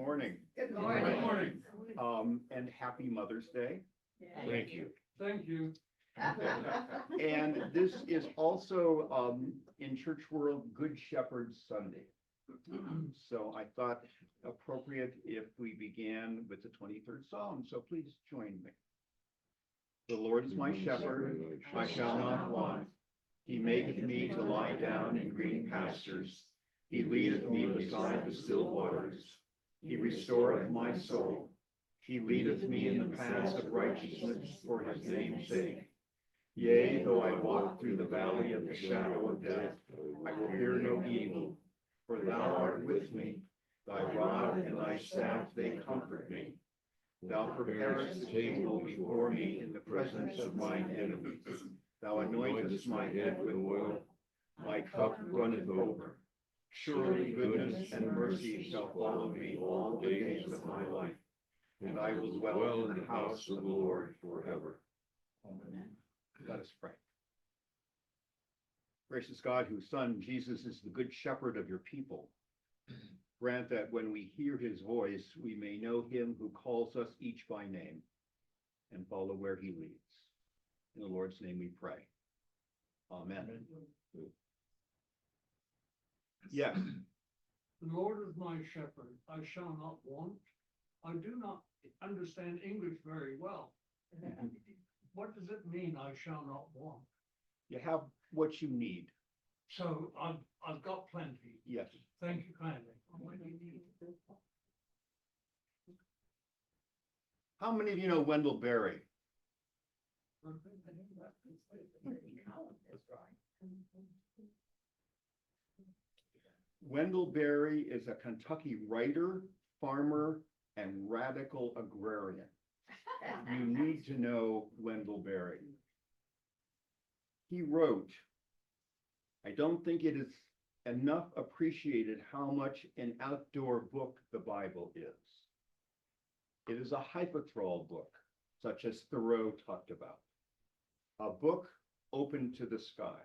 morning. Good morning. morning. Good morning. And happy Mother's Day. Thank you. Thank you. And this is also in church world Good Shepherd Sunday. So I thought appropriate if we began with the 23rd Psalm. So please join me. The Lord is my shepherd, I shall not want. He maketh me to lie down in green pastures. He leadeth me beside the still waters. He restoreth my soul. He leadeth me in the paths of righteousness for his name's sake. Yea, though I walk through the valley of the shadow of death, I will fear no evil, for thou art with me. Thy rod and thy staff, they comfort me. Thou preparest a table before me in the presence of mine enemies. Thou anointest my head with oil. My cup runneth over. Surely goodness and mercy shall follow me all the days of my life, and I will dwell in the house of the Lord forever. Amen. Let us pray. Gracious God, whose Son Jesus is the good shepherd of your people, grant that when we hear his voice, we may know him who calls us each by name and follow where he leads. In the Lord's name we pray. Amen. Yes. The Lord is my shepherd, I shall not want. I do not understand English very well. What does it mean, I shall not want? You have what you need. So I've got plenty. Yes. Thank you kindly. How many of you know Wendell Berry? Wendell Berry is a Kentucky writer, farmer, and radical agrarian. You need to know Wendell Berry. He wrote, I don't think it is enough appreciated how much an outdoor book the Bible is. It is a hyperthral book, such as Thoreau talked about. A book open to the sky.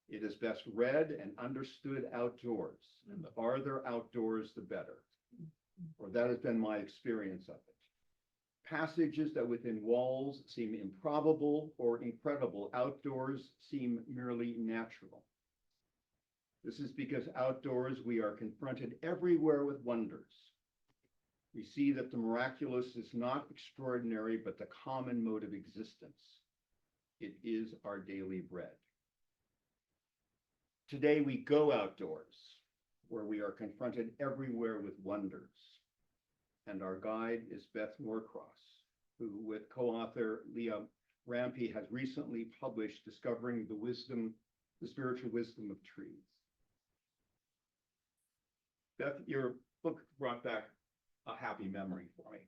It is best read and understood outdoors, and the farther outdoors, the better. Or that has been my experience of it. Passages that within walls seem improbable or incredible, outdoors seem merely natural. This is because outdoors we are confronted everywhere with wonders. We see that the miraculous is not extraordinary, but the common mode of existence. It is our daily bread. Today we go outdoors, where we are confronted everywhere with wonders. And our guide is Beth Norcross, who with co-author Leah Rampey has recently published Discovering the Spiritual Wisdom of Trees. Beth, your book brought back a happy memory for me.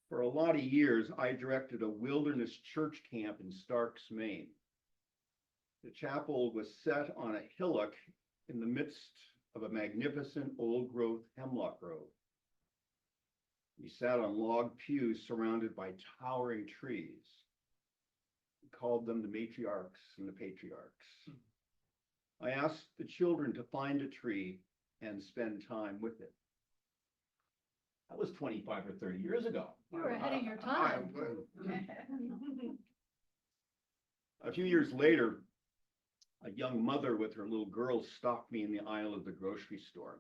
For a lot of years, I directed a wilderness church camp in Starks, Maine. The chapel was set on a hillock in the midst of a magnificent old-growth hemlock grove. We sat on log pews surrounded by towering trees. We called them the matriarchs and the patriarchs. I asked the children to find a tree and spend time with it. That was 25 or 30 years ago. You were ahead of your time. A few years later, a young mother with her little girl stopped me in the aisle of the grocery store.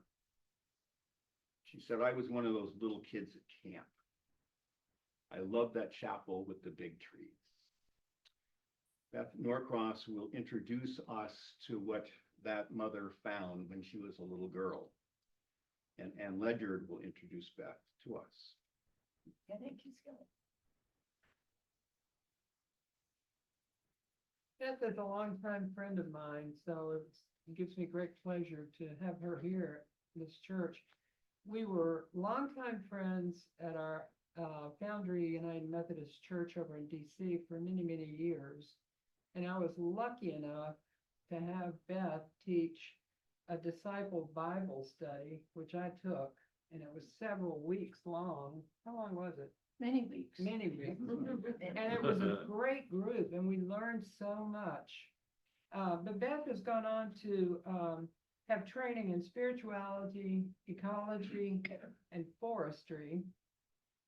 She said, I was one of those little kids at camp. I love that chapel with the big trees. Beth Norcross will introduce us to what that mother found when she was a little girl. And Ann Ledyard will introduce Beth to us. Yeah, thank you, Skillet. Beth is a longtime friend of mine, so it gives me great pleasure to have her here at this church. We were longtime friends at our Foundry United Methodist Church over in DC for many, many years. And I was lucky enough to have Beth teach a disciple Bible study, which I took, and it was several weeks long. How long was it? Many weeks. Many weeks. And it was a great group, and we learned so much. But Beth has gone on to have training in spirituality, ecology, and forestry.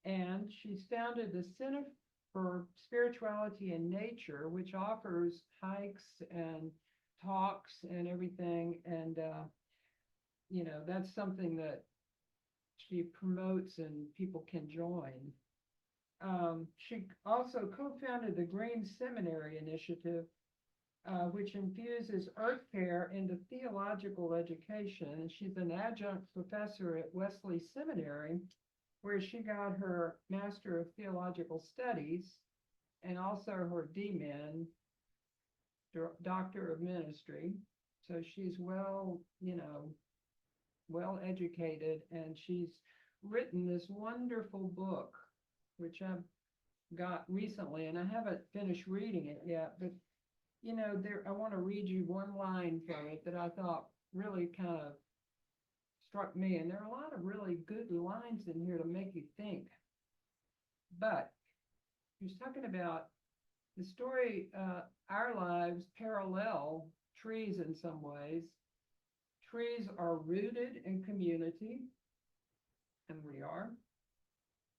And she's founded the Center for Spirituality and Nature, which offers hikes and talks and everything. And, that's something that she promotes and people can join. She also co-founded the Green Seminary Initiative, which infuses earth care into theological education. And she's an adjunct professor at Wesley Seminary, where she got her Master of Theological Studies and also her DMin, Doctor of Ministry. So she's well educated, and she's written this wonderful book, which I've got recently, and I haven't finished reading it yet, but I want to read you one line from it that I thought really kind of struck me. And there are a lot of really good lines in here to make you think. But he was talking about the story, our lives parallel trees in some ways. Trees are rooted in community, and we are.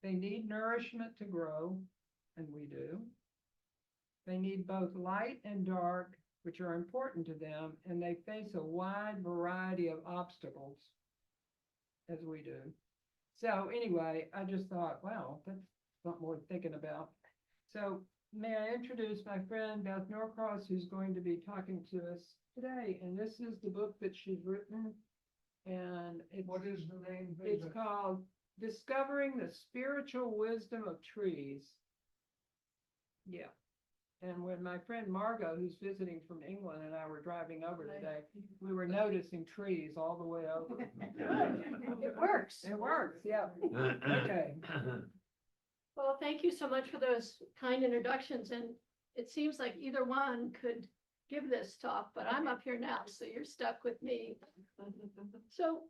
They need nourishment to grow, and we do. They need both light and dark, which are important to them, and they face a wide variety of obstacles, as we do. So anyway, I just thought, wow, that's something worth thinking about. So may I introduce my friend Beth Norcross, who's going to be talking to us today. And this is the book that she's written. And What is the name? it's called Discovering the Spiritual Wisdom of Trees. Yeah. And when my friend Margot, who's visiting from England, and I were driving over today, we were noticing trees all the way over. It works. It works, yeah. Okay. Well, thank you so much for those kind introductions, and it seems like either one could give this talk, but I'm up here now, so you're stuck with me. So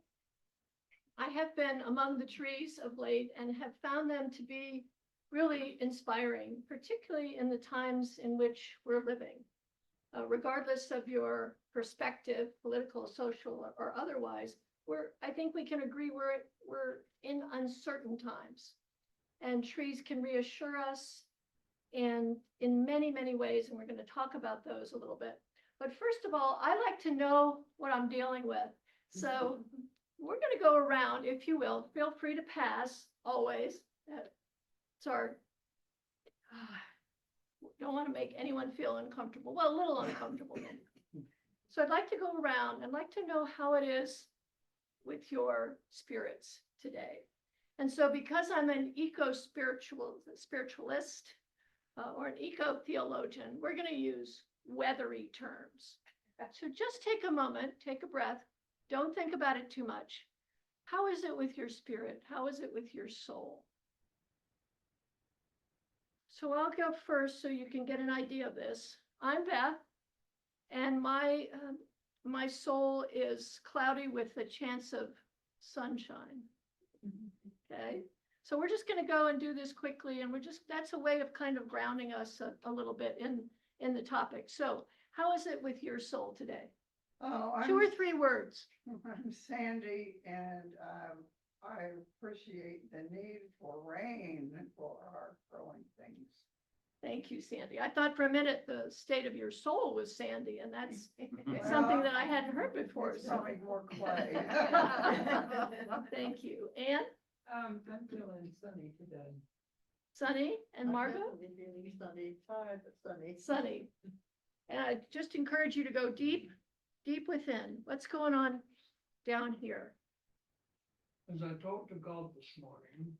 I have been among the trees of late and have found them to be really inspiring, particularly in the times in which we're living. Regardless of your perspective, political, social, or otherwise, I think we can agree we're in uncertain times. And trees can reassure us in many, many ways, and we're going to talk about those a little bit. But first of all, I like to know what I'm dealing with. So we're going to go around, if you will. Feel free to pass, always. It's our, don't want to make anyone feel uncomfortable. Well, a little uncomfortable. So I'd like to go around. I'd like to know how it is with your spirits today. And so because I'm an spiritualist or an eco-theologian, we're going to use weathery terms. So just take a moment, take a breath. Don't think about it too much. How is it with your spirit? How is it with your soul? So I'll go first so you can get an idea of this. I'm Beth, and my soul is cloudy with a chance of sunshine. Okay, so we're just going to go and do this quickly, and that's a way of kind of grounding us a little bit in the topic. So how is it with your soul today? Oh, 2 or 3 words. I'm Sandy, and I appreciate the need for rain for our growing things. Thank you, Sandy. I thought for a minute the state of your soul was Sandy, and that's something that I hadn't heard before. It's So. probably more clay. Thank you. Anne, I'm feeling sunny today. Sunny, and Margot? Really sunny, tired but sunny. Sunny. And I just encourage you to go deep within. What's going on down here? As I talked to God this morning,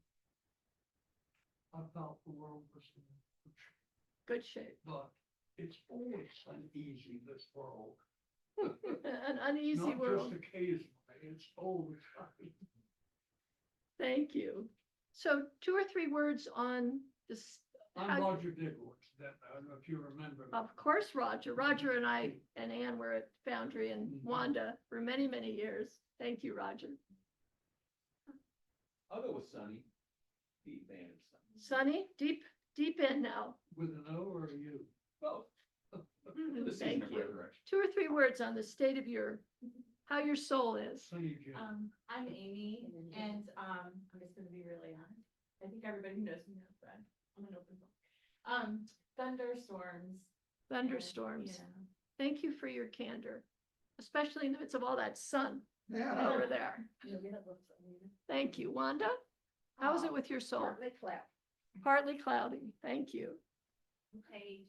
I felt the world was in Good shape. but it's always uneasy, this world. An uneasy Not world. just occasionally, it's all the time. Thank you. So 2 or 3 words on this. I'm Roger Digwitz, I don't know if you remember. me. Of course, Roger. Roger and I and Ann were at Foundry and Wanda for many, many years. Thank you, Roger. I'll go with Sunny. Deep and Sunny. Sunny, deep in now. With an O or a U? Both. The season Thank of you. resurrection. 2 or 3 words on the state of your how your soul is. Sunny Jim. I'm Amy, and, I'm just gonna be really honest. I think everybody who knows me knows that. I'm an open book. Thunderstorms. Thunderstorms. Yeah. Thank you for your candor, especially in the midst of all that sun Yeah. over there. Thank you. Wanda, how is it with your soul? Partly cloud. Partly cloudy. Thank you. Okay.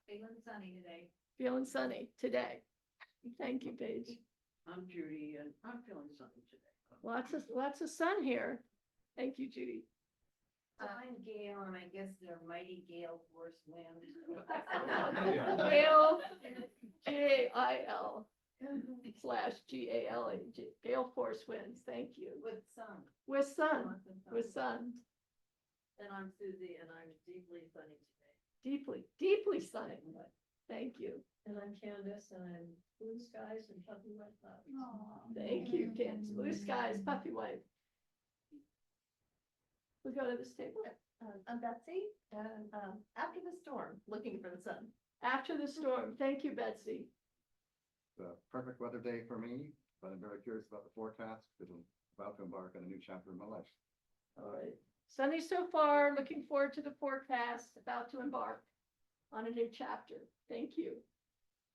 Feeling sunny today. Feeling sunny today. Thank you, Paige. I'm Judy and I'm feeling something today. Lots of sun here. Thank you, Judy. I'm Gail and I guess they're mighty gale force winds. Gale, GAIL/GALE, gale force winds. Thank you. With sun. With sun, with sun, And I'm Susie and I'm deeply sunny today. deeply sunny. Thank you. And I'm Candace and I'm blue skies and puppy white clouds. Thank you, Candace. Blue skies, puppy white. We go to this table. I'm Betsy and after the storm, looking for the sun. After the storm. Thank you, Betsy. The perfect weather day for me, but I'm very curious about the forecast because I'm about to embark on a new chapter in my life. All right. Sunny so far, looking forward to the forecast, about to embark on a new chapter. Thank you.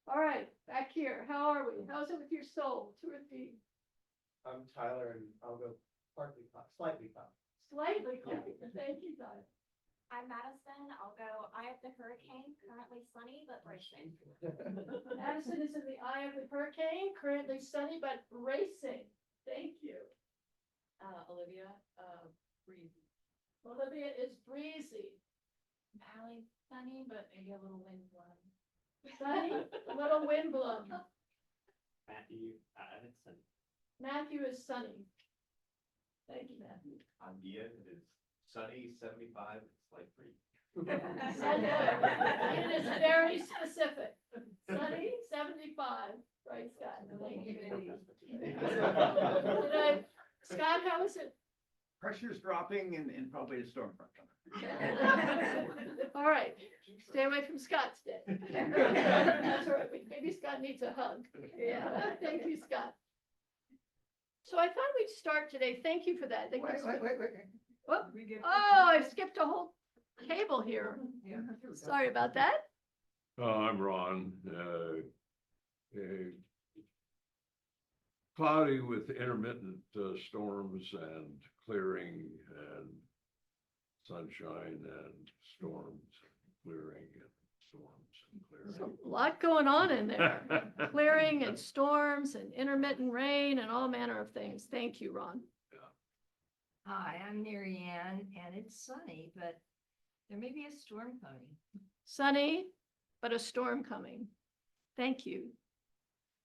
All right, back here. How are we? How's it with your soul? 2 or 3? I'm Tyler and I'll go slightly cloudy. Slightly cloudy. Thank you, Tyler. I'm Madison. I'll go eye of the hurricane, currently sunny but racing. Madison is in the eye of the hurricane, currently sunny but racing. Thank you. Olivia, breezy. Olivia is breezy. Allie, sunny, but maybe a little wind blowing. Sunny, a little wind blown. Matthew, it's sunny. Matthew is sunny. Thank you, Matthew. I'm Ian, it is sunny, 75, it's like free. I know. It is very specific. Sunny, 75, bright sky. Thank you. Scott, how is it? Pressure's dropping and probably a storm front coming. All right, stay away from Scott today. That's all right. Maybe Scott needs a hug. Yeah, thank you, Scott. So I thought we'd start today. Thank you for that. I think Wait, that's wait, good. wait, wait. Oh, We get- oh, I skipped a whole table here. Yeah. Sorry about that. I'm Ron. Cloudy with intermittent storms and clearing and sunshine and storms, clearing and storms and There's clearing. a lot going on in there. Clearing and storms and intermittent rain and all manner of things. Thank you, Ron. Hi, I'm Mary Ann and it's sunny, but there may be a storm coming. Sunny, but a storm coming. Thank you.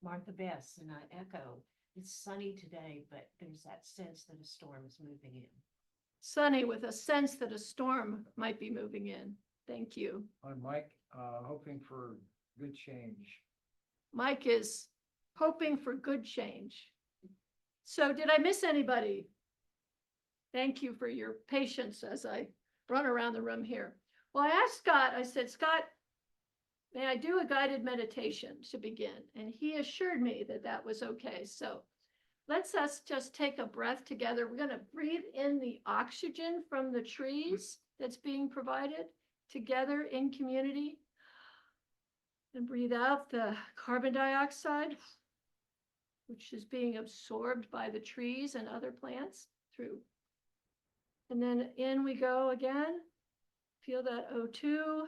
Martha Bess, and I echo, it's sunny today, but there's that sense that a storm is moving in. Sunny with a sense that a storm might be moving in. Thank you. I'm Mike, hoping for good change. Mike is hoping for good change. So did I miss anybody? Thank you for your patience as I run around the room here. Well, I asked Scott, I said, Scott, may I do a guided meditation to begin? And he assured me that that was okay. So let's us just take a breath together. We're going to breathe in the oxygen from the trees that's being provided together in community. And breathe out the carbon dioxide, which is being absorbed by the trees and other plants through. And then in we go again. Feel that O2.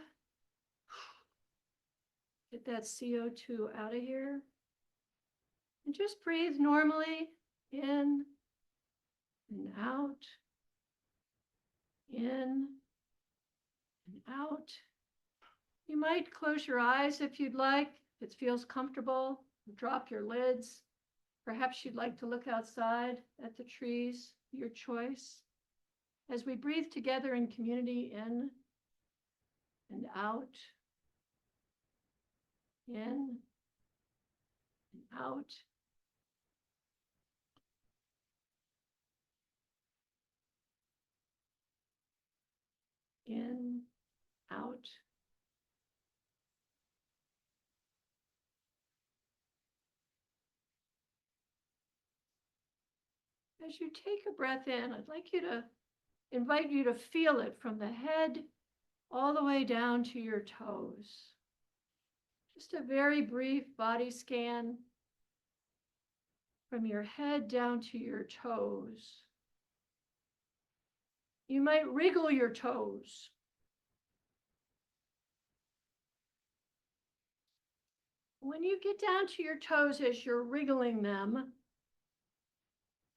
Get that CO2 out of here. And just breathe normally in and out. In and out. You might close your eyes if you'd like, if it feels comfortable. Drop your lids. Perhaps you'd like to look outside at the trees, your choice. As we breathe together in community, in and out, in and out. In, out. As you take a breath in, I'd like you to invite you to feel it from the head all the way down to your toes. Just a very brief body scan from your head down to your toes. You might wriggle your toes. When you get down to your toes as you're wriggling them,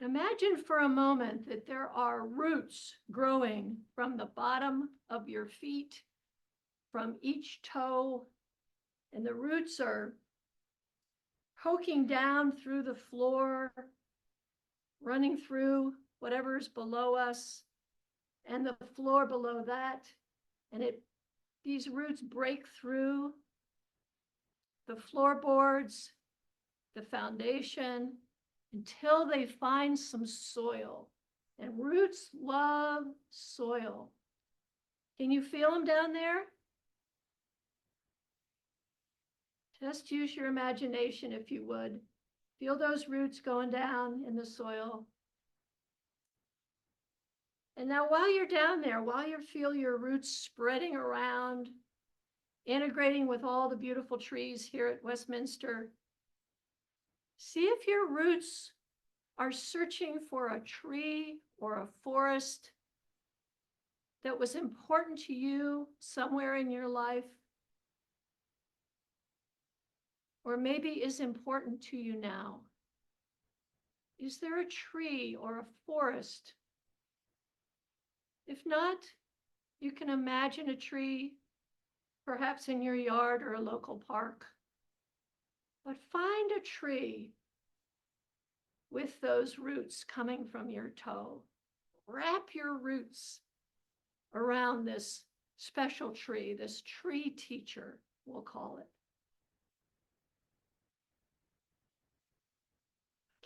imagine for a moment that there are roots growing from the bottom of your feet, from each toe, and the roots are poking down through the floor, running through whatever's below us and the floor below that. And these roots break through the floorboards, the foundation, until they find some soil. And roots love soil. Can you feel them down there? Just use your imagination if you would. Feel those roots going down in the soil. And now while you're down there, while you feel your roots spreading around, integrating with all the beautiful trees here at Westminster, see if your roots are searching for a tree or a forest that was important to you somewhere in your life, or maybe is important to you now. Is there a tree or a forest? If not, you can imagine a tree, perhaps in your yard or a local park. But find a tree with those roots coming from your toe. Wrap your roots around this special tree, this tree teacher, we'll call it.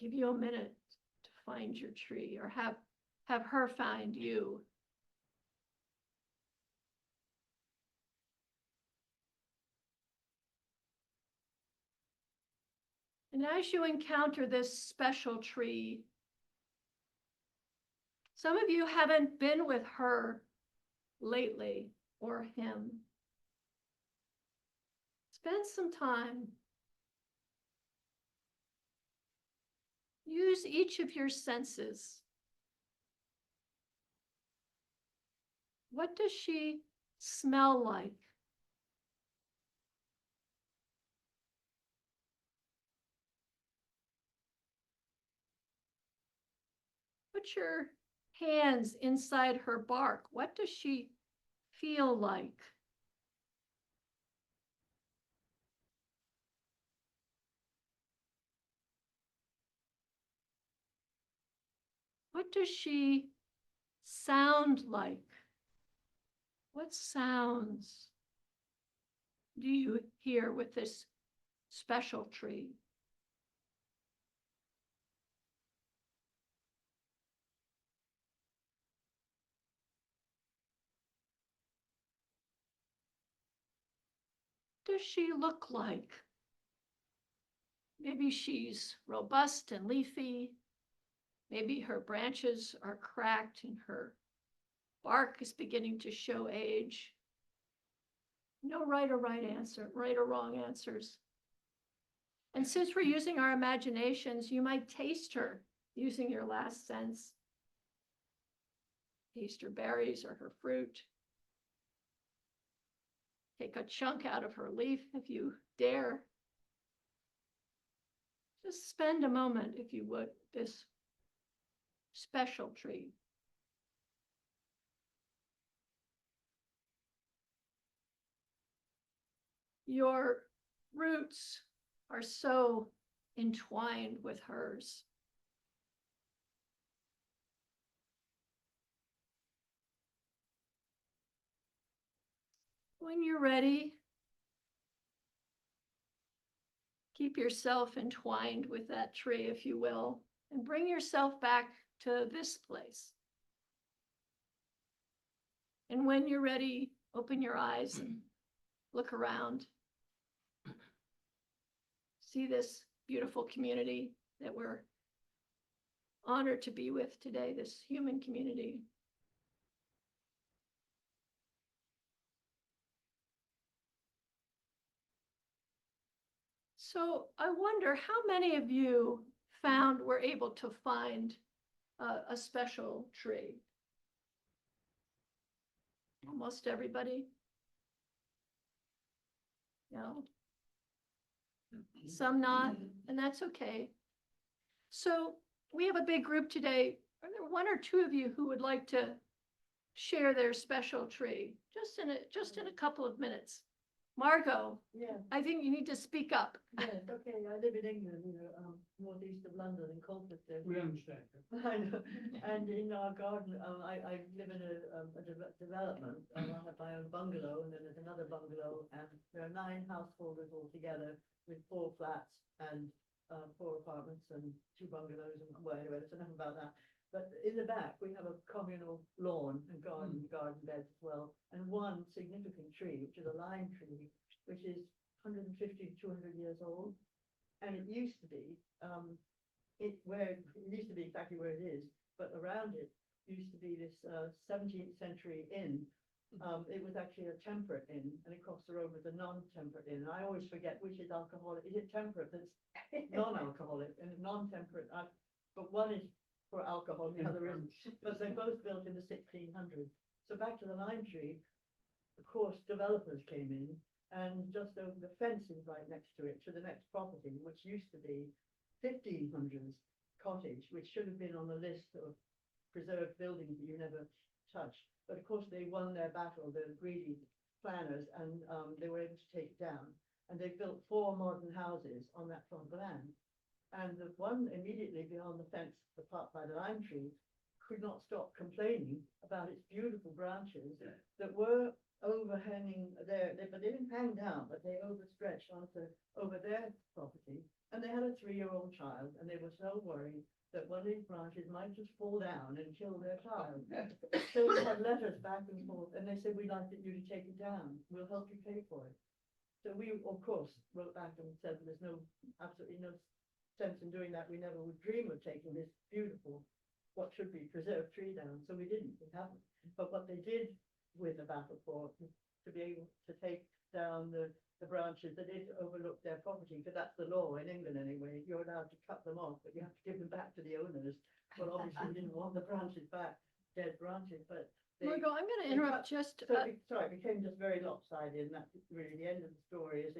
Give you a minute to find your tree, or have her find you. And as you encounter this special tree, some of you haven't been with her lately, or him. Spend some time. Use each of your senses. What does she smell like? Put your hands inside her bark. What does she feel like? What does she sound like? What sounds do you hear with this special tree? What does she look like? Maybe she's robust and leafy. Maybe her branches are cracked and her bark is beginning to show age. No right or wrong answers. And since we're using our imaginations, you might taste her using your last sense. Taste her berries or her fruit. Take a chunk out of her leaf if you dare. Just spend a moment, if you would, this special tree. Your roots are so entwined with hers. When you're ready, keep yourself entwined with that tree, if you will, and bring yourself back to this place. And when you're ready, open your eyes and look around. See this beautiful community that we're honored to be with today, this human community. So I wonder how many of you were able to find a special tree? Almost everybody? No? Some not, and that's okay. So we have a big group today. Are there one or two of you who would like to share their special tree? Just in a couple of minutes. Margot, Yeah, I think you need to speak up. yes, okay, I live in England, northeast of London in Colchester. We understand. I know, and in our garden, I live in a development, I have my own bungalow, and then there's another bungalow, and there are 9 householders altogether with 4 flats and 4 apartments and 2 bungalows, and well, anyway, that's enough about that. But in the back, we have a communal lawn and garden beds as well, and one significant tree, which is a lime tree, which is 150 to 200 years old. And it used to be, it used to be exactly where it is, but around it used to be this 17th century inn. It was actually a temperate inn, and across the road was a non-temperate inn. And I always forget which is alcoholic. Is it temperate that's non-alcoholic and non-temperate? But one is for alcohol, the other isn't, but they're both built in the 1600s. So back to the lime tree, of course, developers came in, and just over the fences right next to it, to the next property, which used to be 1500s cottage, which should have been on the list of preserved buildings that you never touch. But of course, they won their battle, the greedy planners, and they were able to take it down. And they built 4 modern houses on that plot of land. And the one immediately beyond the fence, the part by the lime tree, could not stop complaining about its beautiful branches that were overhanging there, but they didn't hang down, but they overstretched over their property. And they had a 3-year-old child, and they were so worried that one of these branches might just fall down and kill their child. So we had letters back and forth, and they said, we'd like you to take it down. We'll help you pay for it. So we, of course, wrote back and said, there's absolutely no sense in doing that. We never would dream of taking this beautiful, what should be preserved tree down. So we didn't, we haven't. But what they did with the battle for to be able to take down the branches that did overlook their property, because that's the law in England anyway. You're allowed to cut them off, but you have to give them back to the owners. Well, obviously, we didn't want the branches back, dead branches, but Margot, I'm going to interrupt just. Sorry, it became just very lopsided, and that's really the end of the story. Is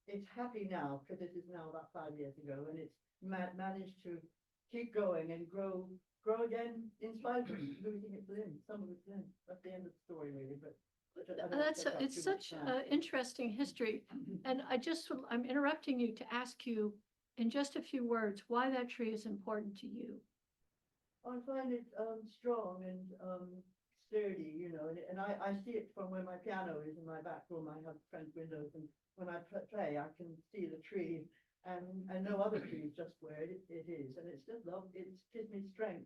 it's happy now, because this is now about 5 years ago, and it's managed to keep going and grow again in spite of losing its limbs. Some of its limbs. That's the end of the story, really. But It's such an interesting history, and I'm interrupting you to ask you in just a few words why that tree is important to you. I find it strong and sturdy, and I see it from where my piano is in my back room. I have French windows, and when I play, I can see the tree and no other trees, just where it is, and it's just love. It gives me strength.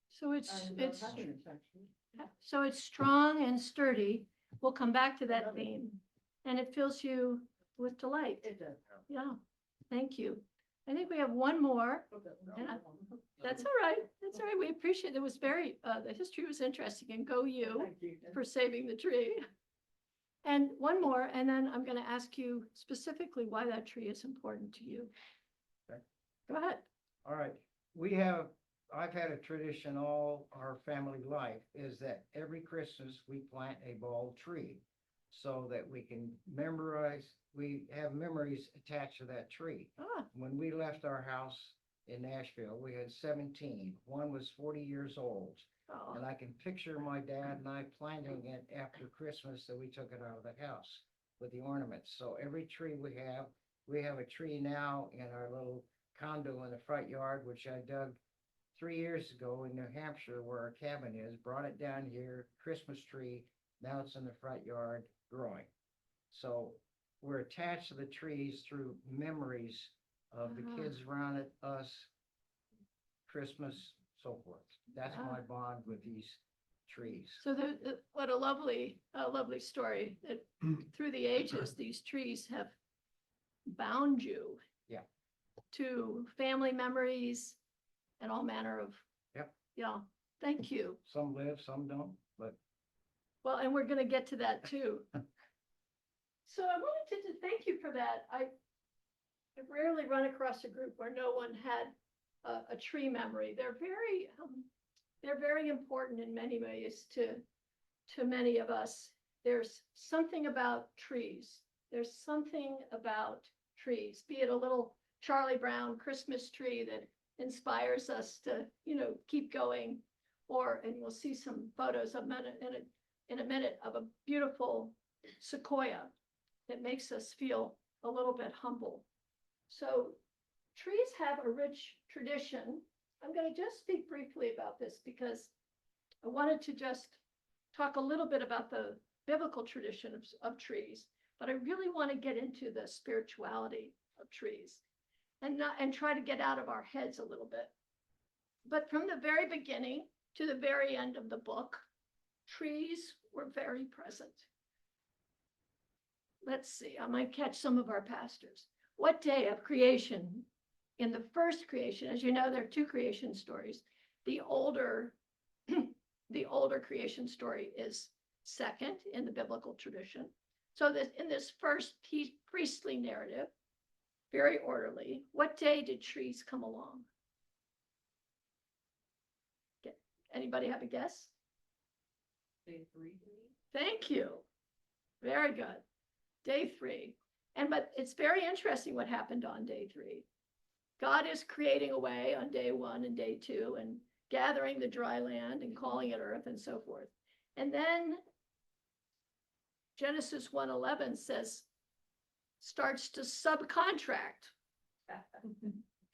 So it's happiness, actually. So it's strong and sturdy. We'll come back to that theme, and it fills you with delight. It does. Yeah, thank you. I think we have one more. And that's all right. That's all right. We appreciate it. It was very, the history was interesting, and go you Thank you. for saving the tree. And one more, and then I'm going to ask you specifically why that tree is important to you. Okay. Go ahead. All right, I've had a tradition all our family life, is that every Christmas we plant a bald tree so that we can we have memories attached to that tree. Ah, When we left our house in Nashville, we had 17. One was 40 years old. oh, And I can picture my dad and I planting it after Christmas that we took it out of the house with the ornaments. So every tree we have a tree now in our little condo in the front yard, which I dug 3 years ago in New Hampshire where our cabin is, brought it down here, Christmas tree. Now it's in the front yard growing. So we're attached to the trees through memories of the kids around it, us, Christmas, so forth. That's my bond with these trees. so what a lovely story that through the ages, these trees have bound you. Yeah. To family memories and all manner of. Yep. Yeah, thank you. Some live, some don't, but Well, and we're gonna get to that too. So I wanted to thank you for that. I've rarely run across a group where no one had a tree memory. They're very important in many ways to many of us. There's something about trees. There's something about trees, be it a little Charlie Brown Christmas tree that inspires us to, keep going. And we'll see some photos of in a minute of a beautiful sequoia that makes us feel a little bit humble. So trees have a rich tradition. I'm going to just speak briefly about this because I wanted to just talk a little bit about the biblical tradition of trees, but I really want to get into the spirituality of trees and try to get out of our heads a little bit. But from the very beginning to the very end of the book, trees were very present. Let's see, I might catch some of our pastors. What day of creation? In the first creation, as you know, there are two creation stories. The older creation story is second in the biblical tradition. So that in this first priestly narrative, very orderly, what day did trees come along? Anybody have a guess? Day 3. Thank you. Very good. Day 3. But it's very interesting what happened on day 3. God is creating a way on day 1 and day 2 and gathering the dry land and calling it earth and so forth. And then Genesis 1:11 starts to subcontract.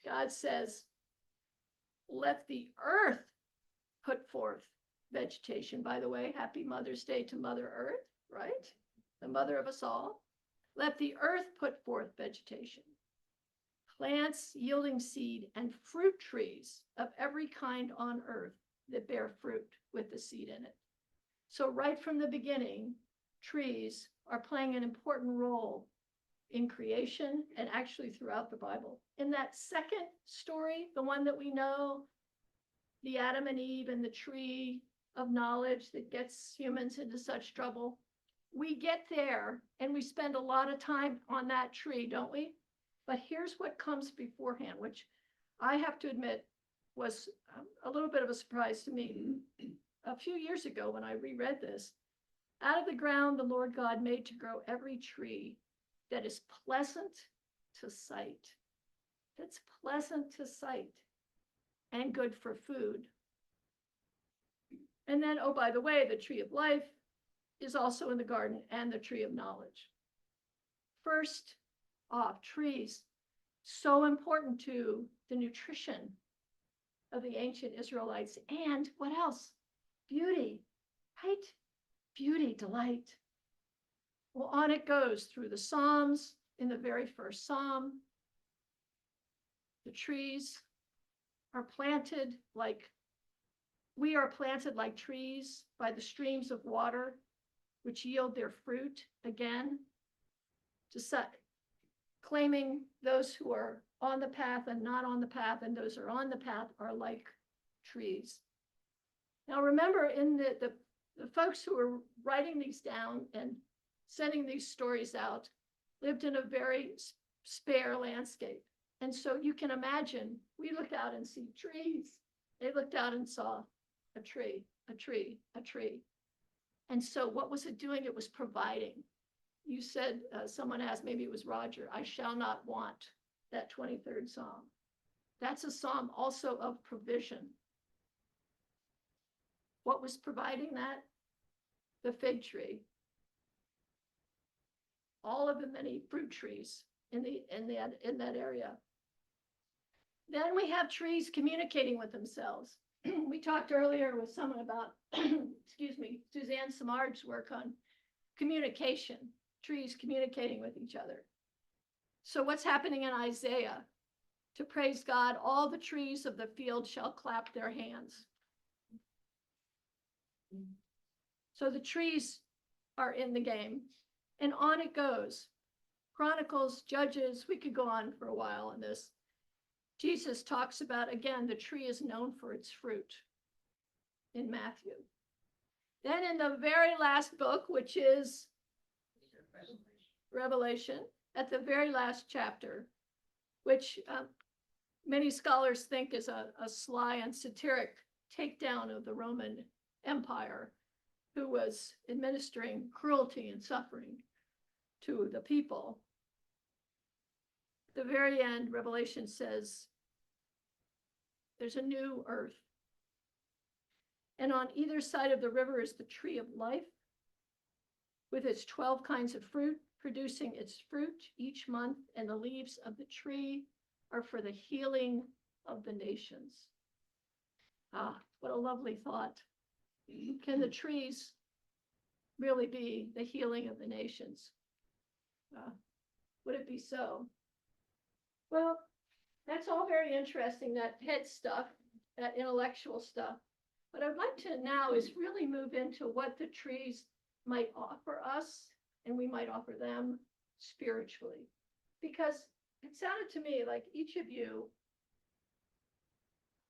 God says, let the earth put forth vegetation. By the way, happy Mother's Day to Mother Earth, right? The mother of us all. Let the earth put forth vegetation, plants yielding seed, and fruit trees of every kind on earth that bear fruit with the seed in it. So right from the beginning, trees are playing an important role in creation and actually throughout the Bible. In that second story, the one that we know, the Adam and Eve and the tree of knowledge that gets humans into such trouble, we get there and we spend a lot of time on that tree, don't we? But here's what comes beforehand, which I have to admit was a little bit of a surprise to me. A few years ago when I reread this, out of the ground the Lord God made to grow every tree that is pleasant to sight. That's pleasant to sight and good for food. And then, oh, by the way, the tree of life is also in the garden, and the tree of knowledge. First off, trees, so important to the nutrition of the ancient Israelites. And what else? Beauty, right? Beauty, delight. Well, on it goes through the Psalms. In the very first Psalm, the trees are planted like, we are planted like trees by the streams of water, which yield their fruit again, claiming those who are on the path and not on the path, and those who are on the path are like trees. Now remember, in the folks who were writing these down and sending these stories out lived in a very spare landscape. And so you can imagine, we looked out and see trees. They looked out and saw a tree, a tree, a tree. And so what was it doing? It was providing. You said, someone asked, maybe it was Roger, I shall not want, that 23rd Psalm. That's a psalm also of provision. What was providing that? The fig tree. All of the many fruit trees in that area. Then we have trees communicating with themselves. We talked earlier with someone about, excuse me, Suzanne Samard's work on communication, trees communicating with each other. So what's happening in Isaiah? To praise God, all the trees of the field shall clap their hands. So the trees are in the game, and on it goes. Chronicles, Judges, we could go on for a while on this. Jesus talks about, again, the tree is known for its fruit in Matthew. Then in the very last book, which is Revelation, at the very last chapter, which many scholars think is a sly and satiric takedown of the Roman Empire, who was administering cruelty and suffering to the people. At the very end, Revelation says, there's a new earth. And on either side of the river is the tree of life, with its 12 kinds of fruit, producing its fruit each month, and the leaves of the tree are for the healing of the nations. Ah, what a lovely thought. Can the trees really be the healing of the nations? Would it be so? Well, that's all very interesting, that head stuff, that intellectual stuff. What I'd like to now is really move into what the trees might offer us, and we might offer them spiritually. Because it sounded to me like each of you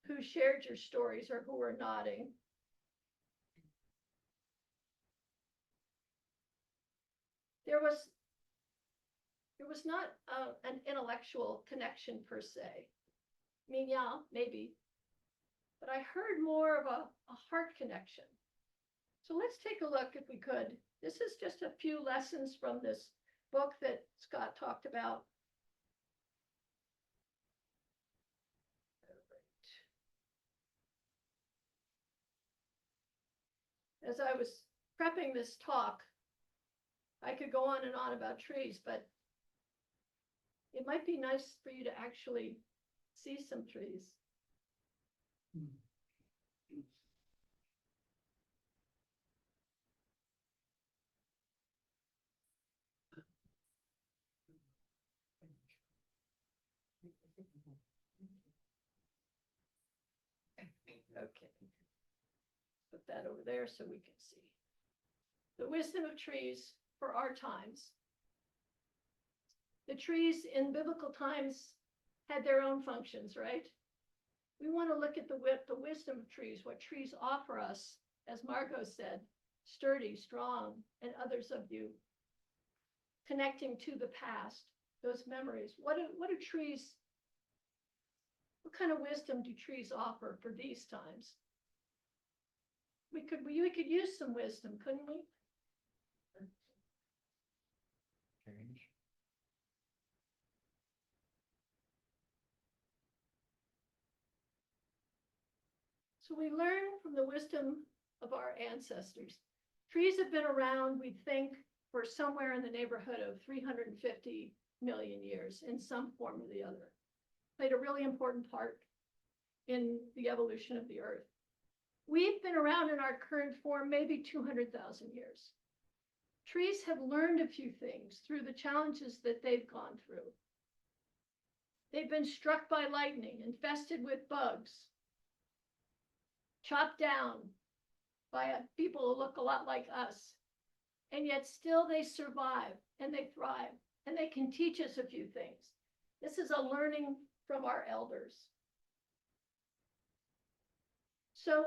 who shared your stories or who were nodding, there was not an intellectual connection per se. I mean, yeah, maybe, but I heard more of a heart connection. So let's take a look, if we could. This is just a few lessons from this book that Scott talked about. As I was prepping this talk, I could go on and on about trees, but it might be nice for you to actually see some trees. Okay. Put that over there so we can see. The wisdom of trees for our times. The trees in biblical times had their own functions, right? We want to look at the wisdom of trees, what trees offer us, as Margot said, sturdy, strong, and others of you connecting to the past, those memories. What kind of wisdom do trees offer for these times? We could use some wisdom, couldn't we? Change. So we learn from the wisdom of our ancestors. Trees have been around, we think, for somewhere in the neighborhood of 350 million years in some form or the other. Played a really important part in the evolution of the earth. We've been around in our current form maybe 200,000 years. Trees have learned a few things through the challenges that they've gone through. They've been struck by lightning, infested with bugs, chopped down by people who look a lot like us, and yet still they survive and they thrive, and they can teach us a few things. This is a learning from our elders. So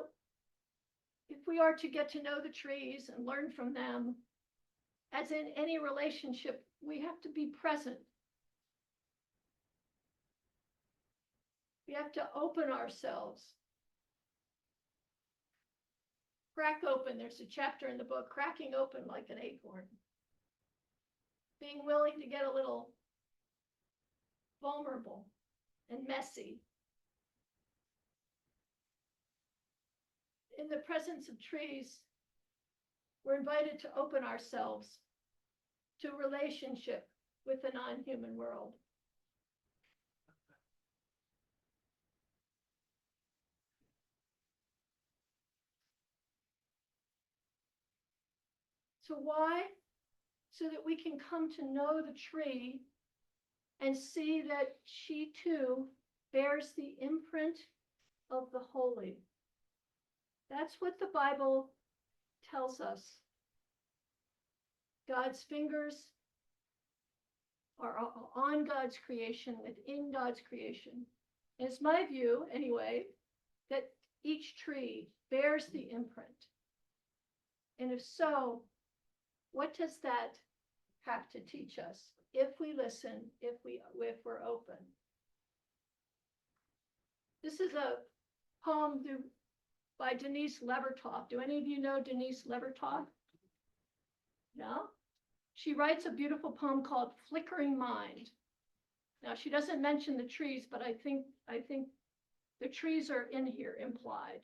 if we are to get to know the trees and learn from them, as in any relationship, we have to be present. We have to open ourselves. Crack open. There's a chapter in the book, cracking open like an acorn. Being willing to get a little vulnerable and messy. In the presence of trees, we're invited to open ourselves to relationship with the non-human world. So why? So that we can come to know the tree and see that she too bears the imprint of the holy. That's what the Bible tells us. God's fingers are on God's creation, within God's creation. It's my view, anyway, that each tree bears the imprint. And if so, what does that have to teach us if we listen, if we're open? This is a poem by Denise Levertov. Do any of you know Denise Levertov? No? She writes a beautiful poem called Flickering Mind. Now, she doesn't mention the trees, but I think the trees are in here implied.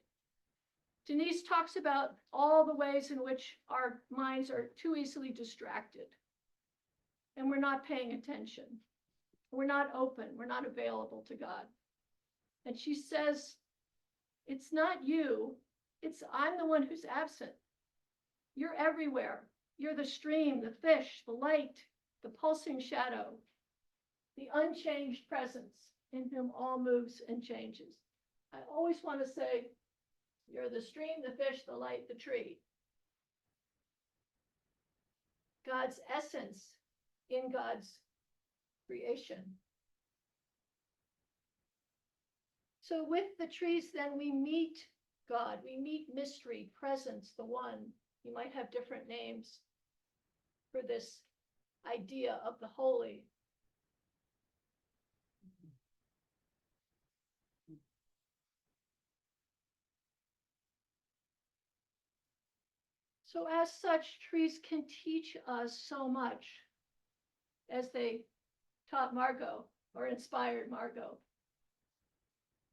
Denise talks about all the ways in which our minds are too easily distracted. And we're not paying attention. We're not open. We're not available to God. And she says, it's not you. I'm the one who's absent. You're everywhere. You're the stream, the fish, the light, the pulsing shadow, the unchanged presence in whom all moves and changes. I always want to say, you're the stream, the fish, the light, the tree. God's essence in God's creation. So with the trees, then we meet God, we meet mystery, presence, the one. You might have different names for this idea of the holy. So as such, trees can teach us so much, as they taught Margot or inspired Margot.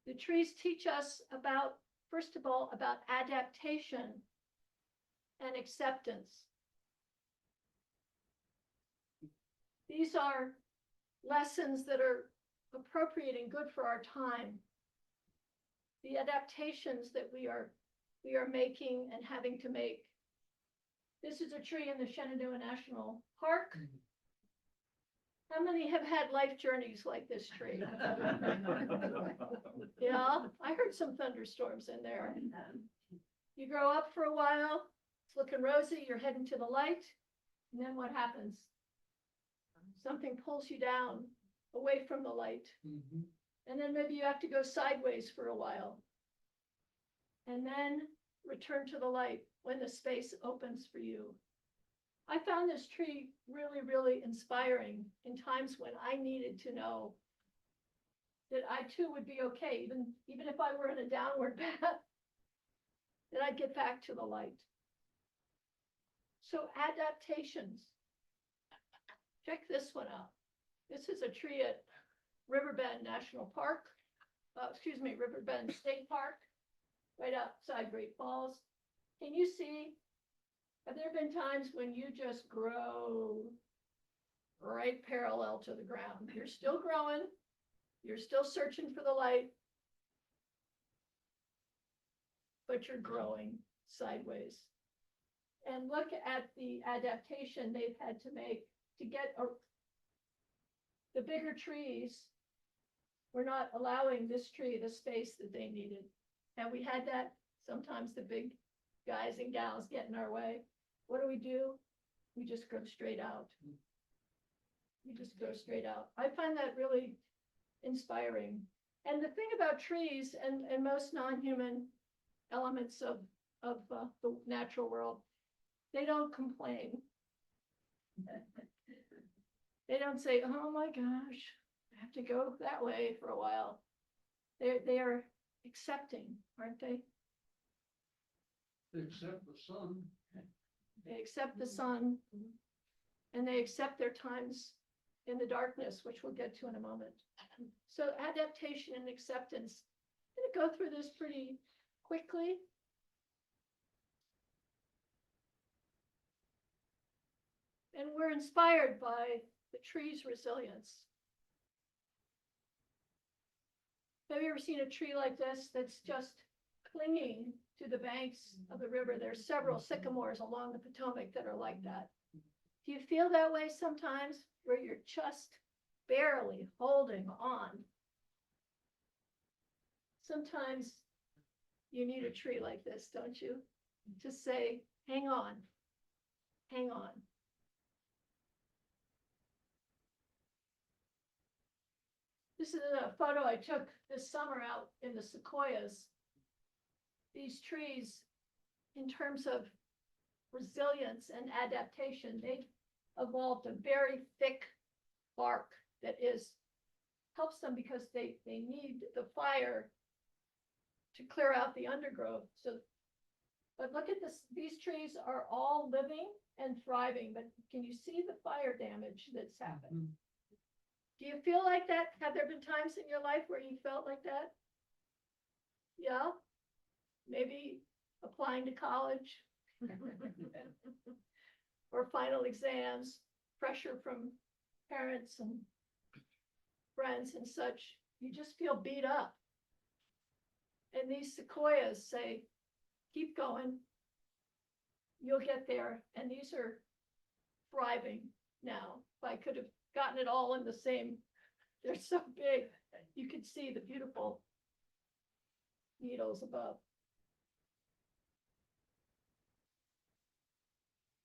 The trees teach us about, first of all, about adaptation and acceptance. These are lessons that are appropriate and good for our time. The adaptations that we are making and having to make. This is a tree in the Shenandoah National Park. How many have had life journeys like this tree? Yeah, I heard some thunderstorms in there. You grow up for a while, it's looking rosy, you're heading to the light, and then what happens? Something pulls you down away from the light. And then maybe you have to go sideways for a while. And then return to the light when the space opens for you. I found this tree really, really inspiring in times when I needed to know that I too would be okay, even if I were in a downward path, that I'd get back to the light. So adaptations. Check this one out. This is a tree at Riverbend National Park, Riverbend State Park, right outside Great Falls. Can you see? Have there been times when you just grow right parallel to the ground? You're still growing, you're still searching for the light, but you're growing sideways. And look at the adaptation they've had to make to get the bigger trees were not allowing this tree the space that they needed. And we had that, sometimes the big guys and gals get in our way. What do? We just go straight out. We just go straight out. I find that really inspiring. And the thing about trees and most non-human elements of the natural world, they don't complain. They don't say, oh my gosh, I have to go that way for a while. They are accepting, aren't they? They accept the sun. They accept the sun, and they accept their times in the darkness, which we'll get to in a moment. So adaptation and acceptance. I'm going to go through this pretty quickly. And we're inspired by the tree's resilience. Have you ever seen a tree like this that's just clinging to the banks of the river? There's several sycamores along the Potomac that are like that. Do you feel that way sometimes, where you're just barely holding on? Sometimes you need a tree like this, don't you? To say, hang on, hang on. This is a photo I took this summer out in the sequoias. These trees, in terms of resilience and adaptation, they've evolved a very thick bark that helps them because they need the fire to clear out the undergrowth. So, but look at this, these trees are all living and thriving, but can you see the fire damage that's happened? Do you feel like that? Have there been times in your life where you felt like that? Yeah? Maybe applying to college? Or final exams, pressure from parents and friends and such. You just feel beat up. And these sequoias say, keep going. You'll get there. And these are thriving now. If I could have gotten it all in the same, they're so big. You could see the beautiful needles above.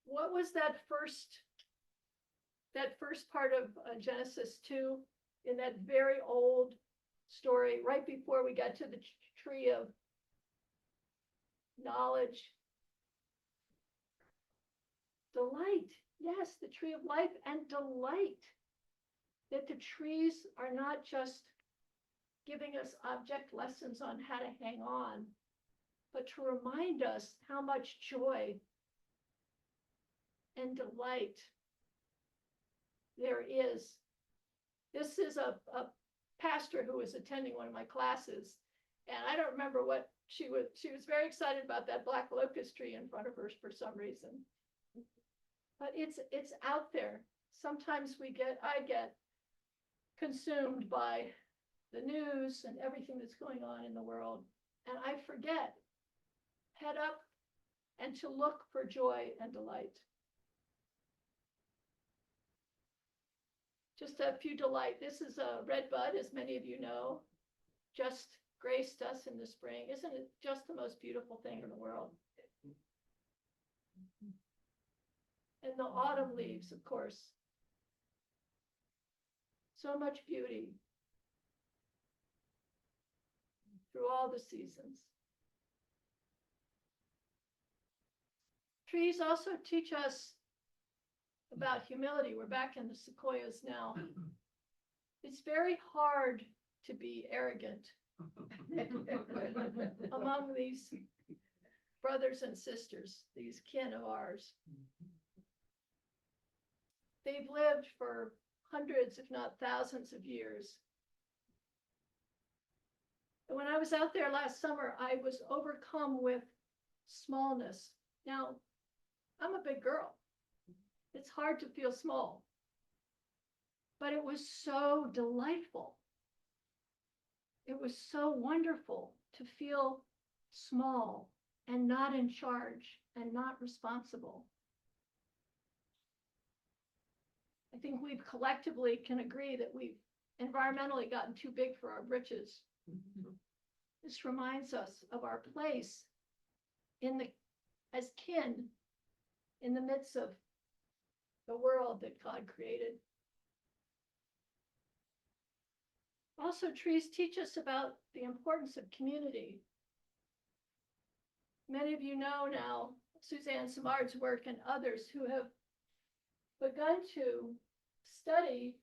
What was that first part of Genesis 2 in that very old story, right before we got to the tree of knowledge? Delight. Yes, the tree of life and delight. That the trees are not just giving us object lessons on how to hang on, but to remind us how much joy and delight there is. This is a pastor who was attending one of my classes, and I don't remember what she was very excited about that black locust tree in front of her for some reason. But it's out there. Sometimes I get consumed by the news and everything that's going on in the world, and I forget, head up and to look for joy and delight. Just a few delight. This is a red bud, as many of you know, just graced us in the spring. Isn't it just the most beautiful thing in the world? And the autumn leaves, of course. So much beauty through all the seasons. Trees also teach us about humility. We're back in the sequoias now. It's very hard to be arrogant among these brothers and sisters, these kin of ours. They've lived for hundreds, if not thousands of years. And when I was out there last summer, I was overcome with smallness. Now, I'm a big girl. It's hard to feel small, but it was so delightful. It was so wonderful to feel small and not in charge and not responsible. I think we've collectively can agree that we've environmentally gotten too big for our britches. This reminds us of our place as kin in the midst of the world that God created. Also, trees teach us about the importance of community. Many of you know now Suzanne Simard's work and others who have begun to study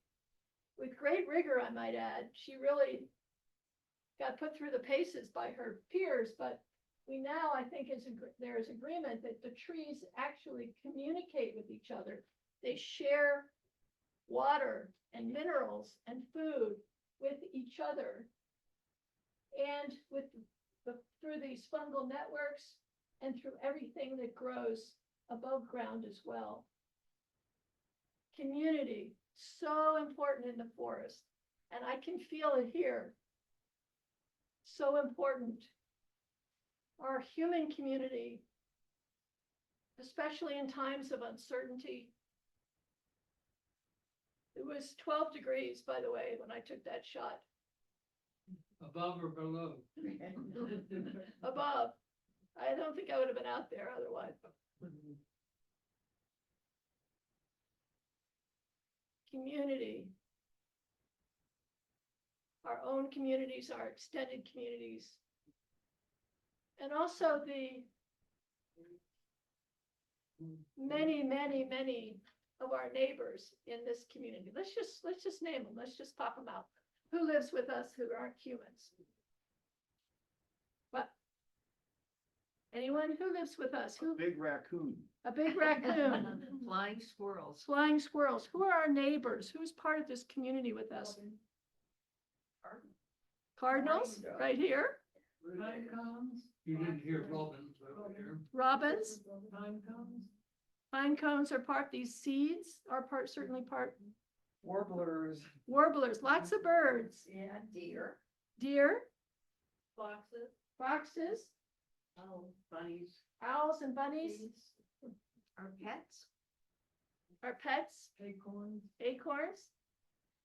with great rigor, I might add. She really got put through the paces by her peers, but we now, I think, there is agreement that the trees actually communicate with each other. They share water and minerals and food with each other, and through these fungal networks and through everything that grows above ground as well. Community, so important in the forest, and I can feel it here. So important. Our human community, especially in times of uncertainty. It was 12 degrees, by the way, when I took that shot. Above or below? Above. I don't think I would have been out there otherwise. Community. our own communities, our extended communities, and also the many, many, many of our neighbors in this community. Let's just name them. Let's just pop them out. Who lives with us who aren't humans? What? Anyone who lives with us? Who? Big raccoon. A big raccoon. Flying squirrels. Flying squirrels. Who are our neighbors? Who's part of this community with us? Cardinals, right here. Pine cones. You didn't hear robins over here. Robins. Pine cones. Pine cones are part, these seeds are part, certainly part. Warblers. Warblers, lots of birds. Yeah, deer. Deer, Foxes, foxes, bunnies. owls and bunnies, Our pets. our pets, Acorns. acorns.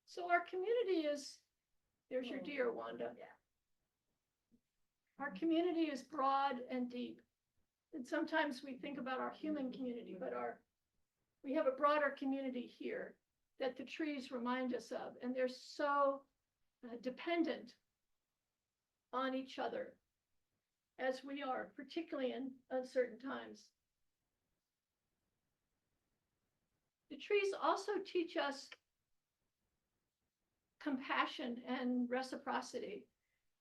So our community is, there's your deer, Wanda. Our community is broad and deep. And sometimes we think about our human community, but we have a broader community here that the trees remind us of, and they're so dependent on each other as we are, particularly in uncertain times. The trees also teach us compassion and reciprocity.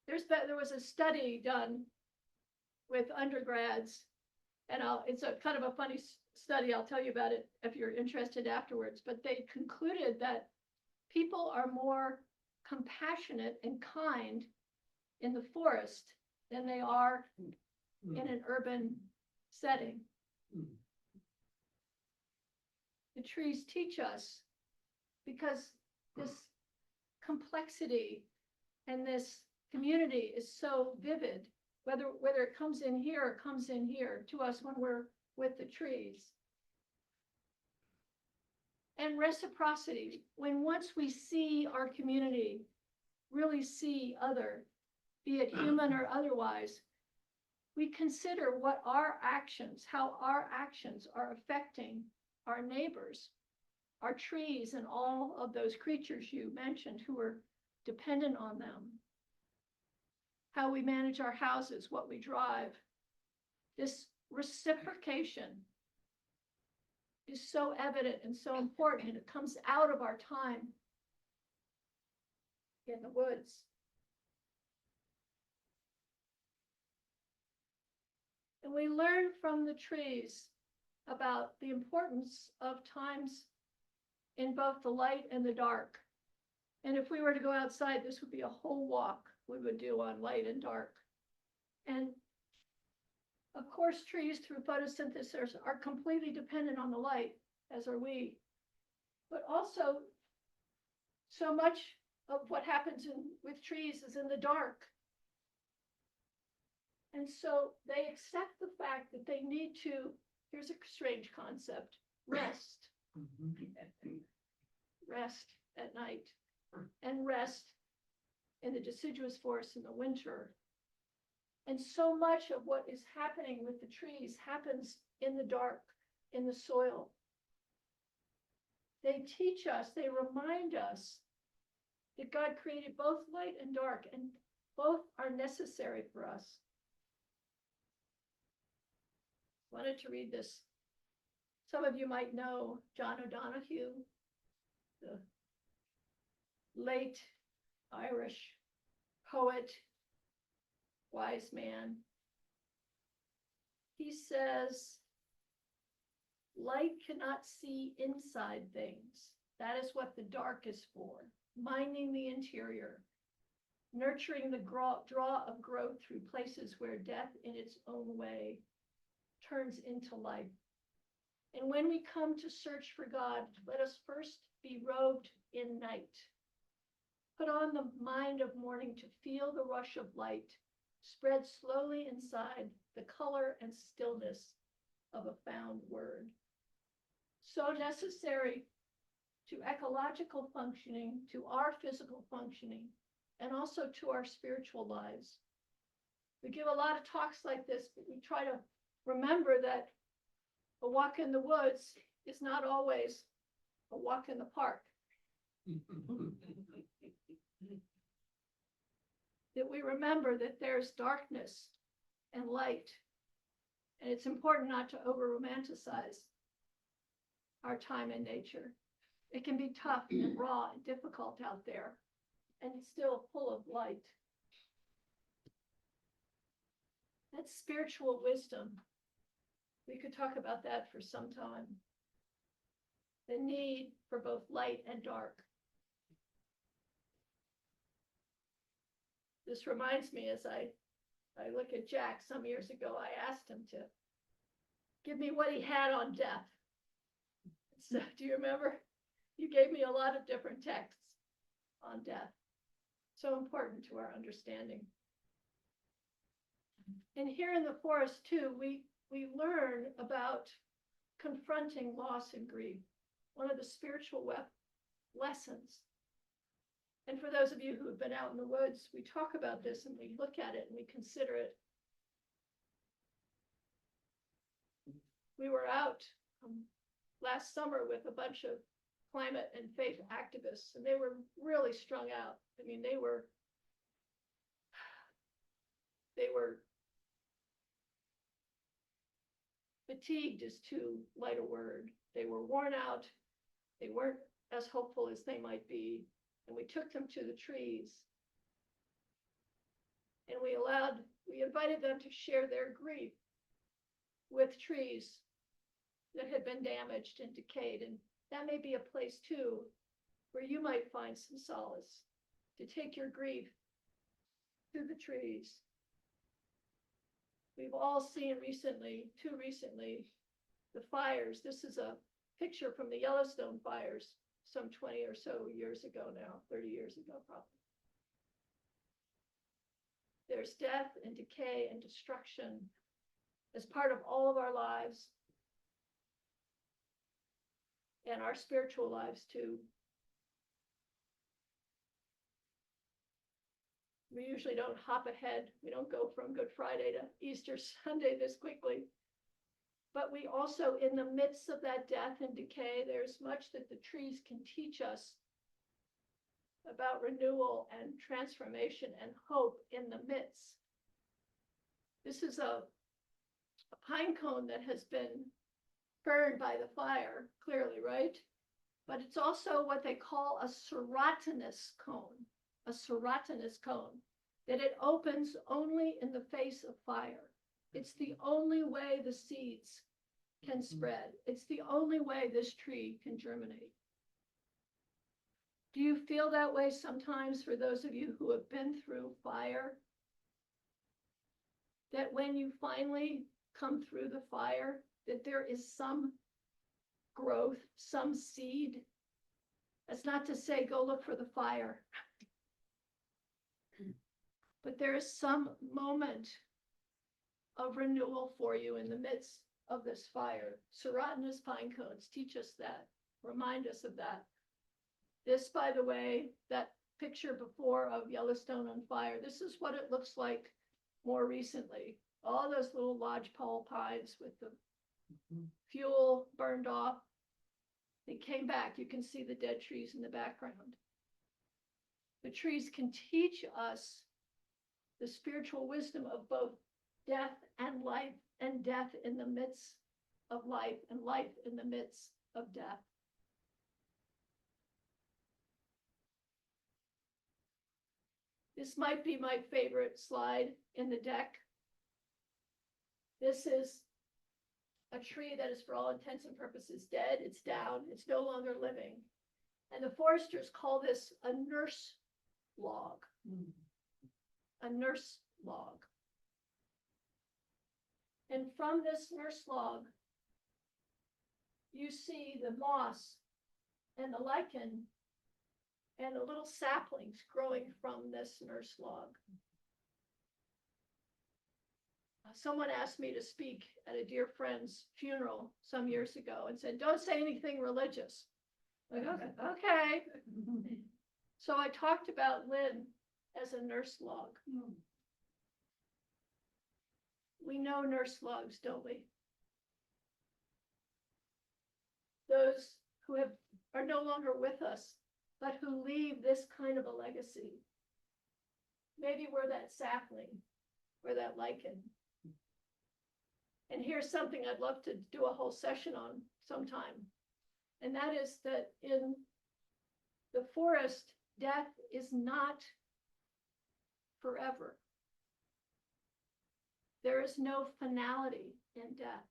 There was a study done with undergrads, and it's a kind of a funny study. I'll tell you about it if you're interested afterwards, but they concluded that people are more compassionate and kind in the forest than they are in an urban setting. The trees teach us, because this complexity and this community is so vivid, whether it comes in here or comes in here to us when we're with the trees. And reciprocity, when once we see our community, really see other, be it human or otherwise, we consider what our actions, how our actions are affecting our neighbors, our trees, and all of those creatures you mentioned who are dependent on them. How we manage our houses, what we drive. This reciprocation is so evident and so important, and it comes out of our time in the woods. And we learn from the trees about the importance of times in both the light and the dark. And if we were to go outside, this would be a whole walk we would do on light and dark. And of course, trees through photosynthesis are completely dependent on the light, as are we. But also, so much of what happens with trees is in the dark. And so they accept the fact that they need to, here's a strange concept, rest. Rest at night, and rest in the deciduous forest in the winter. And so much of what is happening with the trees happens in the dark, in the soil. They teach us, they remind us that God created both light and dark, and both are necessary for us. I wanted to read this. Some of you might know John O'Donohue, the late Irish poet, wise man. He says, light cannot see inside things. That is what the dark is for, minding the interior, nurturing the draw of growth through places where death in its own way turns into life. And when we come to search for God, let us first be robed in night. Put on the mind of morning to feel the rush of light, spread slowly inside the color and stillness of a found word. So necessary to ecological functioning, to our physical functioning, and also to our spiritual lives. We give a lot of talks like this, but we try to remember that a walk in the woods is not always a walk in the park. that we remember that there's darkness and light. And it's important not to over romanticize our time in nature. It can be tough and raw and difficult out there, and it's still full of light. That's spiritual wisdom. We could talk about that for some time. The need for both light and dark. This reminds me, as I look at Jack some years ago, I asked him to give me what he had on death. So, do you remember? You gave me a lot of different texts on death. So important to our understanding. And here in the forest too, we learn about confronting loss and grief, one of the spiritual lessons. And for those of you who have been out in the woods, we talk about this and we look at it and we consider it. We were out last summer with a bunch of climate and faith activists, and they were really strung out. I mean, they were fatigued is too light a word. They were worn out. They weren't as hopeful as they might be. And we took them to the trees. And we invited them to share their grief with trees that had been damaged and decayed. And that may be a place too, where you might find some solace, to take your grief to the trees. We've all seen too recently, the fires. This is a picture from the Yellowstone fires some 20 or so years ago now, 30 years ago probably. There's death and decay and destruction as part of all of our lives and our spiritual lives too. We usually don't hop ahead. We don't go from Good Friday to Easter Sunday this quickly. But we also, in the midst of that death and decay, there's much that the trees can teach us about renewal and transformation and hope in the midst. This is a pine cone that has been burned by the fire, clearly, right? But it's also what they call a serotinous cone. A serotinous cone, that it opens only in the face of fire. It's the only way the seeds can spread. It's the only way this tree can germinate. Do you feel that way sometimes, for those of you who have been through fire? That when you finally come through the fire, that there is some growth, some seed? That's not to say go look for the fire. But there is some moment of renewal for you in the midst of this fire. Serotinous pine cones teach us that, remind us of that. This, by the way, that picture before of Yellowstone on fire, this is what it looks like more recently. All those little lodgepole pines with the fuel burned off. They came back. You can see the dead trees in the background. The trees can teach us the spiritual wisdom of both death and life, and death in the midst of life, and life in the midst of death. This might be my favorite slide in the deck. This is a tree that is, for all intents and purposes, dead. It's down. It's no longer living. And the foresters call this a nurse log. A nurse log. And from this nurse log, you see the moss and the lichen and the little saplings growing from this nurse log. Someone asked me to speak at a dear friend's funeral some years ago and said, don't say anything religious. Like, okay. So I talked about Lynn as a nurse log. We know nurse logs, don't we? Those who are no longer with us, but who leave this kind of a legacy. maybe we're that sapling, we're that lichen. And here's something I'd love to do a whole session on sometime. And that is that in the forest, death is not forever. There is no finality in death.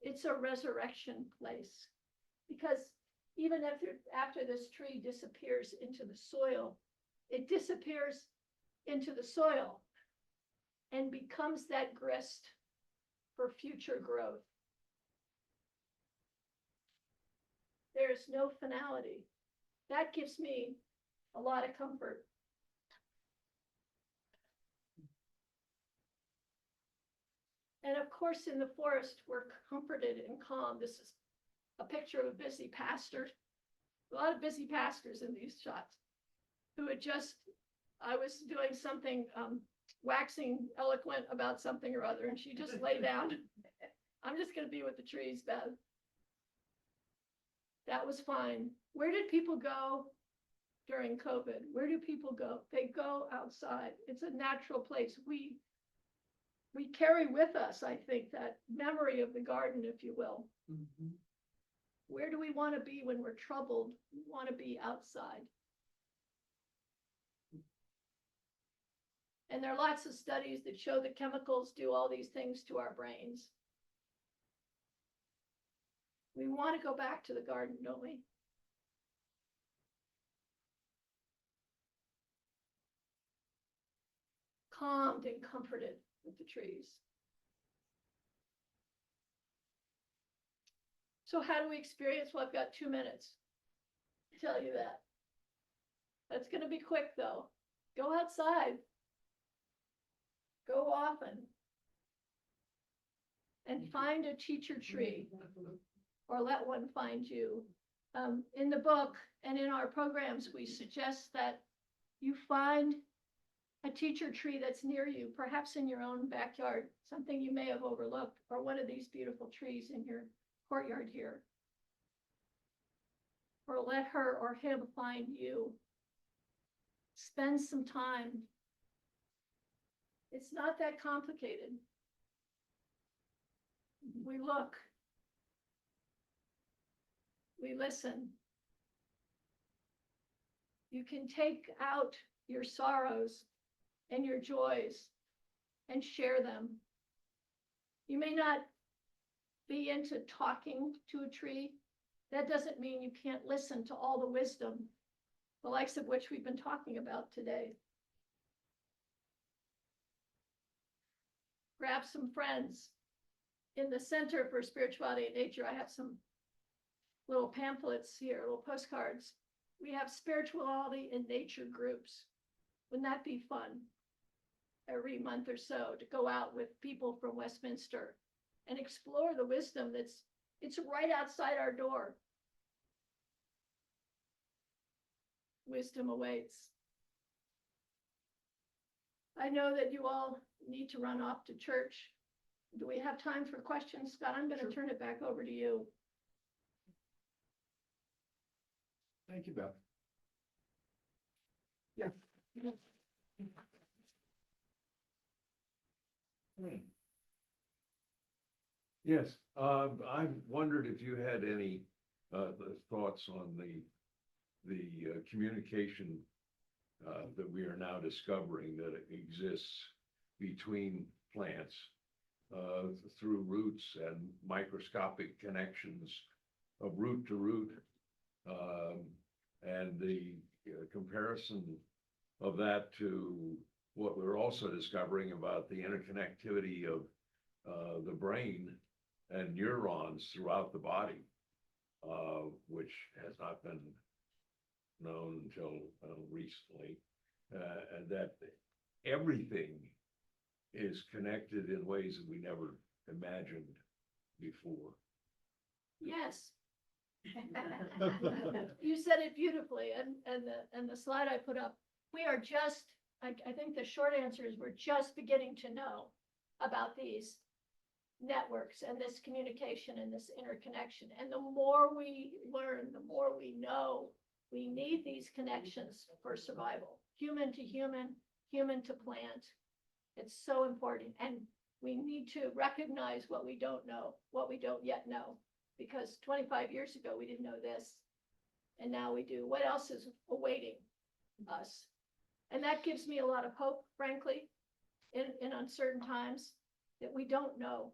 It's a resurrection place. Because even after this tree disappears into the soil, it disappears into the soil and becomes that grist for future growth. There is no finality. That gives me a lot of comfort. And of course, in the forest, we're comforted and calm. This is a picture of a busy pastor. A lot of busy pastors in these shots who had just, I was doing something, waxing eloquent about something or other, and she just lay down. I'm just going to be with the trees, Beth. That was fine. Where did people go during COVID? Where do people go? They go outside. It's a natural place. We carry with us, I think, that memory of the garden, if you will. Mhm. Where do we want to be when we're troubled? We want to be outside. And there are lots of studies that show that chemicals do all these things to our brains. We want to go back to the garden, don't we? Calmed and comforted with the trees. So how do we experience? Well, I've got 2 minutes to tell you that. That's going to be quick though. Go outside. Go often. And find a teacher tree, or let one find you. In the book and in our programs, we suggest that you find a teacher tree that's near you, perhaps in your own backyard, something you may have overlooked, or one of these beautiful trees in your courtyard here. Or let her or him find you. Spend some time. It's not that complicated. We look. We listen. You can take out your sorrows and your joys and share them. You may not be into talking to a tree. That doesn't mean you can't listen to all the wisdom, the likes of which we've been talking about today. Grab some friends. In the Center for Spirituality and Nature, I have some little pamphlets here, little postcards. We have spirituality and nature groups. Wouldn't that be fun? Every month or so to go out with people from Westminster and explore the wisdom it's right outside our door. Wisdom awaits. I know that you all need to run off to church. Do we have time for questions? Scott, I'm going to turn it back over to you. Thank you, Beth. Yeah. Yes, I wondered if you had any thoughts on the communication that we are now discovering that exists between plants through roots and microscopic connections of root to root, and the comparison of that to what we're also discovering about the interconnectivity of the brain and neurons throughout the body, which has not been known until recently, and that everything is connected in ways that we never imagined before. Yes. You said it beautifully, and the slide I put up, we are just, I think the short answer is we're just beginning to know about these networks and this communication and this interconnection. And the more we learn, the more we know we need these connections for survival, human to human, human to plant. It's so important, and we need to recognize what we don't know, what we don't yet know. Because 25 years ago, we didn't know this, and now we do. What else is awaiting us? And that gives me a lot of hope, frankly, in uncertain times, that we don't know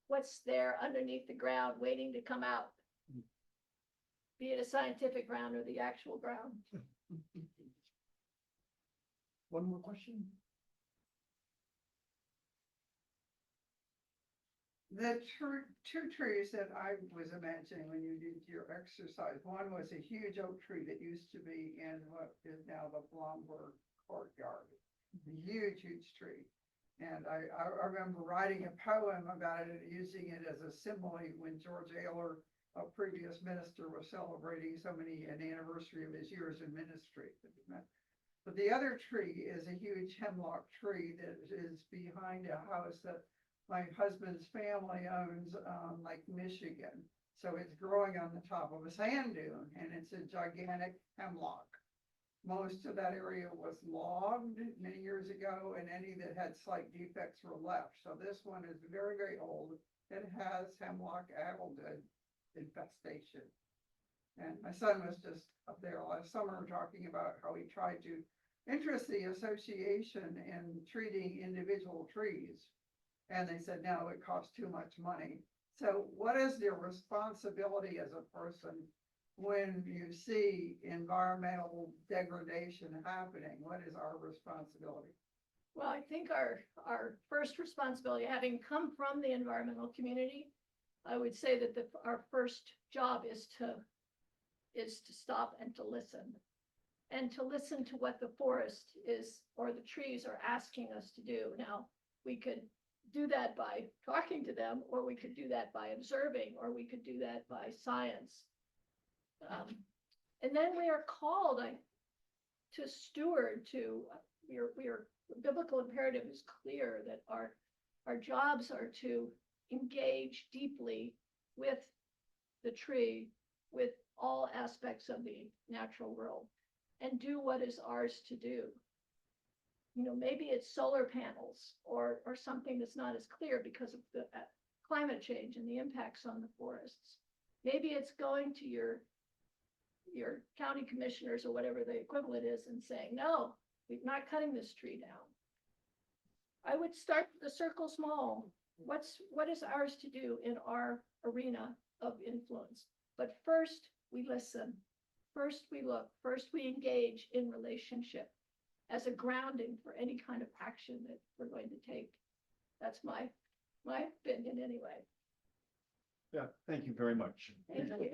what's there underneath the ground waiting to come out. Be it a scientific ground or the actual ground. One more question? The two trees that I was imagining when you did your exercise, one was a huge oak tree that used to be in what is now the Blomberg courtyard. A huge, huge tree. And I remember writing a poem about it and using it as a simile when George Ayler, a previous minister, was celebrating an anniversary of his years in ministry. But the other tree is a huge hemlock tree that is behind a house that my husband's family owns, like Michigan. So it's growing on the top of a sand dune, and it's a gigantic hemlock. Most of that area was logged many years ago, and any that had slight defects were left. So this one is very, very old. It has hemlock algae infestation. And my son was just up there last summer talking about how he tried to interest the association in treating individual trees. And they said, no, it costs too much money. So what is your responsibility as a person when you see environmental degradation happening? What is our responsibility? Well, I think our first responsibility, having come from the environmental community, I would say that our first job is to stop and to listen. And to listen to what the forest is, or the trees are asking us to do. Now, we could do that by talking to them, or we could do that by observing, or we could do that by science. And then we are called to steward, the biblical imperative is clear that our jobs are to engage deeply with the tree, with all aspects of the natural world, and do what is ours to do. You know, maybe it's solar panels or something that's not as clear because of the climate change and the impacts on the forests. Maybe it's going to your county commissioners or whatever the equivalent is and saying, no, we're not cutting this tree down. I would start the circle small. What is ours to do in our arena of influence? But first we listen, first we look, first we engage in relationship as a grounding for any kind of action that we're going to take. That's my opinion anyway. Yeah, thank you very much. Thank you.